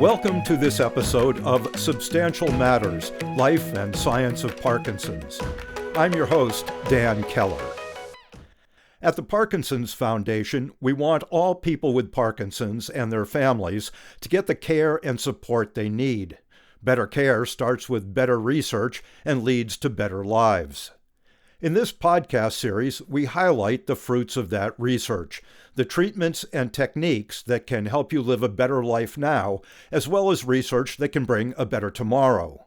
Welcome to this episode of Substantial Matters, Life and Science of Parkinson's. I'm your host, Dan Keller. At the Parkinson's Foundation, we want all people with Parkinson's and their families to get the care and support they need. Better care starts with better research and leads to better lives. In this podcast series, we highlight the fruits of that research, the treatments and techniques that can help you live a better life now, as well as research that can bring a better tomorrow.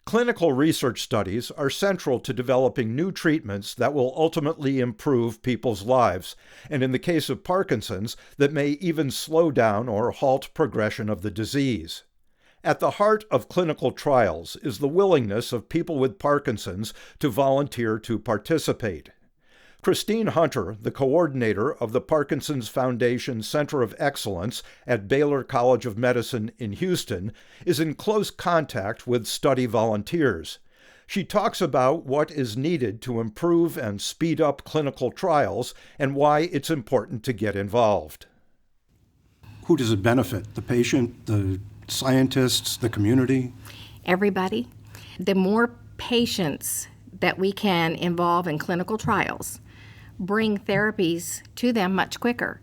Clinical research studies are central to developing new treatments that will ultimately improve people's lives, and in the case of Parkinson's, that may even slow down or halt progression of the disease. At the heart of clinical trials is the willingness of people with Parkinson's to volunteer to participate. Christine Hunter, the coordinator of the Parkinson's Foundation Center of Excellence at Baylor College of Medicine in Houston, is in close contact with study volunteers. She talks about what is needed to improve and speed up clinical trials and why it's important to get involved. Who does it benefit? The patient, the scientists, the community? Everybody. The more patients that we can involve in clinical trials, bring therapies to them much quicker.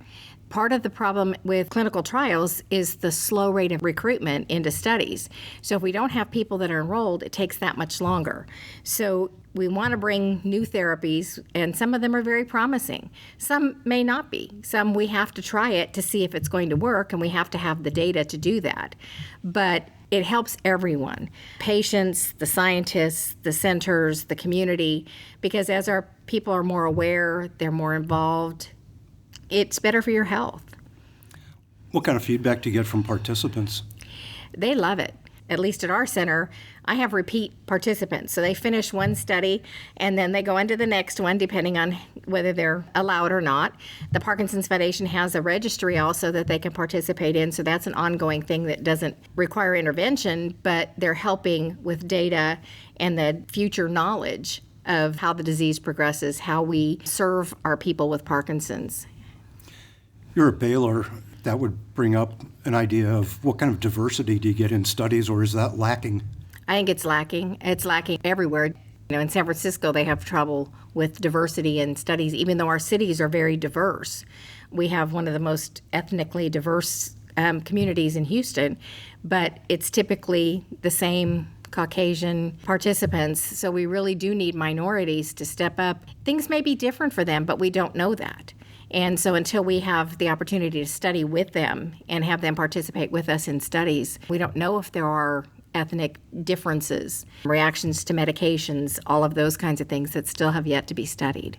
Part of the problem with clinical trials is the slow rate of recruitment into studies. So if we don't have people that are enrolled, it takes that much longer. So we want to bring new therapies, and some of them are very promising. Some may not be. Some we have to try it to see if it's going to work, and we have to have the data to do that. But it helps everyone, patients, the scientists, the centers, the community, because as our people are more aware, they're more involved, it's better for your health. What kind of feedback do you get from participants? They love it. At least at our center, I have repeat participants. So they finish one study and then they go into the next one, depending on whether they're allowed or not. The Parkinson's Foundation has a registry also that they can participate in. So that's an ongoing thing that doesn't require intervention, but they're helping with data and the future knowledge of how the disease progresses, how we serve our people with Parkinson's. You're at Baylor. That would bring up an idea of what kind of diversity do you get in studies, or is that lacking? I think it's lacking. It's lacking everywhere. You know, in San Francisco, they have trouble with diversity in studies, even though our cities are very diverse. We have one of the most ethnically diverse communities in Houston, but it's typically the same Caucasian participants, so we really do need minorities to step up. Things may be different for them, but we don't know that. And so until we have the opportunity to study with them and have them participate with us in studies, we don't know if there are ethnic differences, reactions to medications, all of those kinds of things that still have yet to be studied.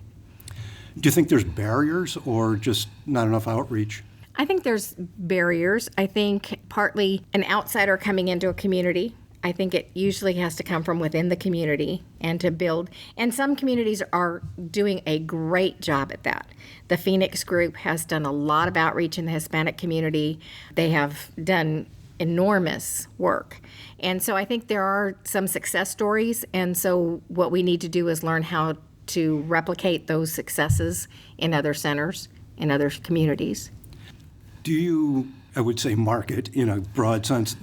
Do you think there's barriers or just not enough outreach? I think there's barriers. I think partly an outsider coming into a community. I think it usually has to come from within the community and to build. And some communities are doing a great job at that. The Phoenix group has done a lot of outreach in the Hispanic community. They have done enormous work. And so I think there are some success stories. And so what we need to do is learn how to replicate those successes in other centers, in other communities. Do you, I would say, market, in a broad sense,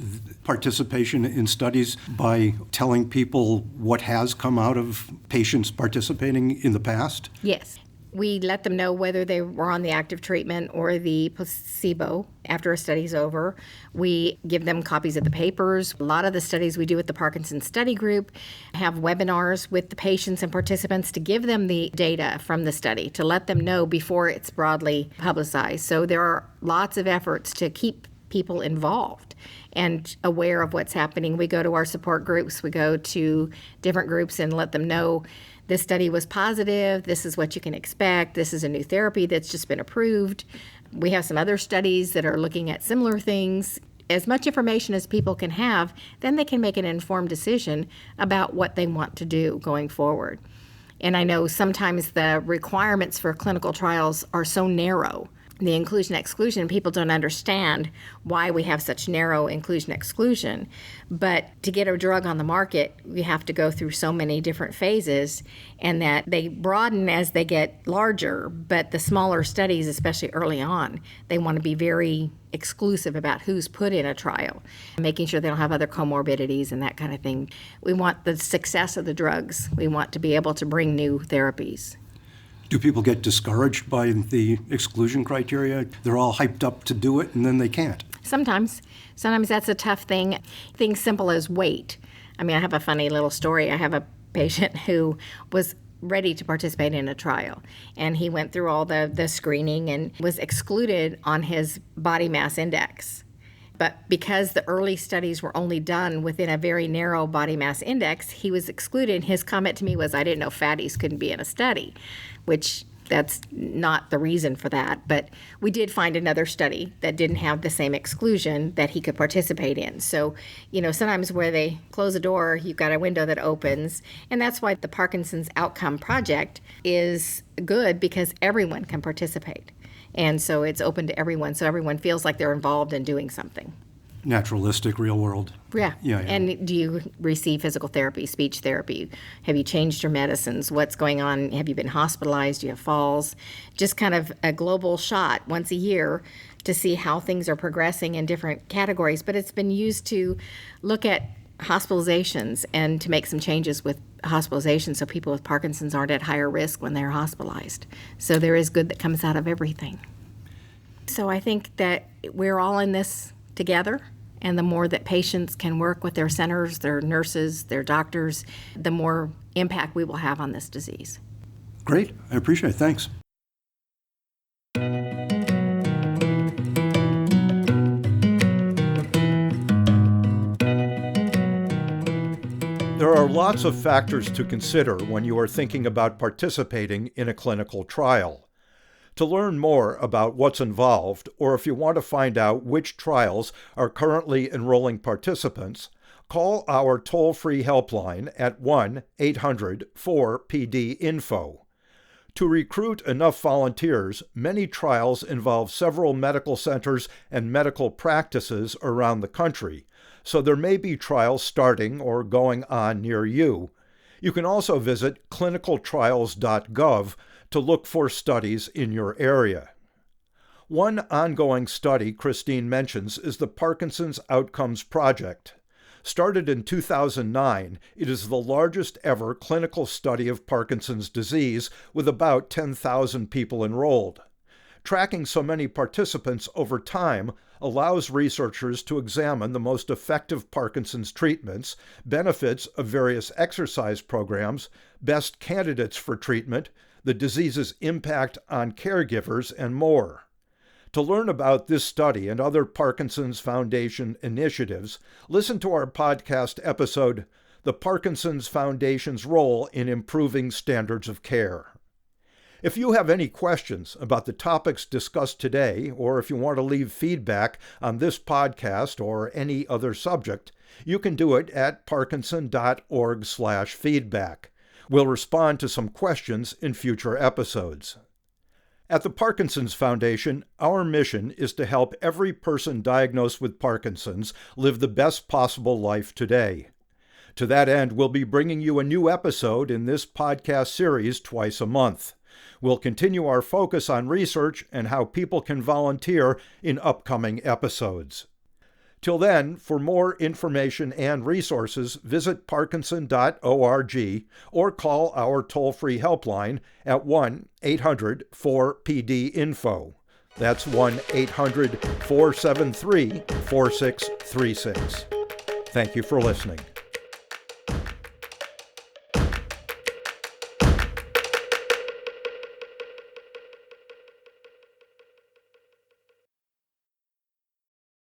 participation in studies by telling people what has come out of patients participating in the past? Yes. We let them know whether they were on the active treatment or the placebo after a study's over. We give them copies of the papers. A lot of the studies we do with the Parkinson Study Group have webinars with the patients and participants to give them the data from the study, to let them know before it's broadly publicized. So there are lots of efforts to keep people involved and aware of what's happening. We go to our support groups, we go to different groups and let them know this study was positive, this is what you can expect, this is a new therapy that's just been approved. We have some other studies that are looking at similar things. As much information as people can have, then they can make an informed decision about what they want to do going forward. And I know sometimes the requirements for clinical trials are so narrow the inclusion-exclusion, people don't understand why we have such narrow inclusion-exclusion. But to get a drug on the market, we have to go through so many different phases, and that they broaden as they get larger. But the smaller studies, especially early on, they want to be very exclusive about who's put in a trial, making sure they don't have other comorbidities and that kind of thing. We want the success of the drugs. We want to be able to bring new therapies. Do people get discouraged by the exclusion criteria? They're all hyped up to do it, and then they can't. Sometimes that's a tough thing. Things simple as weight. I mean, I have a funny little story. I have a patient who was ready to participate in a trial, and he went through all the screening and was excluded on his body mass index. But because the early studies were only done within a very narrow body mass index, he was excluded. His comment to me was, I didn't know fatties couldn't be in a study, which that's not the reason for that. But we did find another study that didn't have the same exclusion that he could participate in. So, sometimes where they close a door, you've got a window that opens. And that's why the Parkinson's Outcome Project is good, because everyone can participate. And so it's open to everyone, so everyone feels like they're involved in doing something. Naturalistic, real world. Yeah. Yeah. And do you receive physical therapy, speech therapy? Have you changed your medicines? What's going on? Have you been hospitalized? Do you have falls? Just kind of a global shot once a year to see how things are progressing in different categories. But it's been used to look at hospitalizations and to make some changes with hospitalizations so people with Parkinson's aren't at higher risk when they're hospitalized. So there is good that comes out of everything. So I think that we're all in this together, and the more that patients can work with their centers, their nurses, their doctors, the more impact we will have on this disease. Great. I appreciate it. Thanks. There are lots of factors to consider when you are thinking about participating in a clinical trial. To learn more about what's involved, or if you want to find out which trials are currently enrolling participants, call our toll-free helpline at 1-800-4PD-INFO. To recruit enough volunteers, many trials involve several medical centers and medical practices around the country, so there may be trials starting or going on near you. You can also visit clinicaltrials.gov to look for studies in your area. One ongoing study Christine mentions is the Parkinson's Outcomes Project. Started in 2009, it is the largest ever clinical study of Parkinson's disease, with about 10,000 people enrolled. Tracking so many participants over time allows researchers to examine the most effective Parkinson's treatments, benefits of various exercise programs, best candidates for treatment, the disease's impact on caregivers, and more. To learn about this study and other Parkinson's Foundation initiatives, listen to our podcast episode, The Parkinson's Foundation's Role in Improving Standards of Care. If you have any questions about the topics discussed today, or if you want to leave feedback on this podcast or any other subject, you can do it at parkinson.org/feedback. We'll respond to some questions in future episodes. At the Parkinson's Foundation, our mission is to help every person diagnosed with Parkinson's live the best possible life today. To that end, we'll be bringing you a new episode in this podcast series twice a month. We'll continue our focus on research and how people can volunteer in upcoming episodes. Till then, for more information and resources, visit parkinson.org or call our toll-free helpline at 1-800-4PD-INFO. That's 1-800-473-4636. Thank you for listening.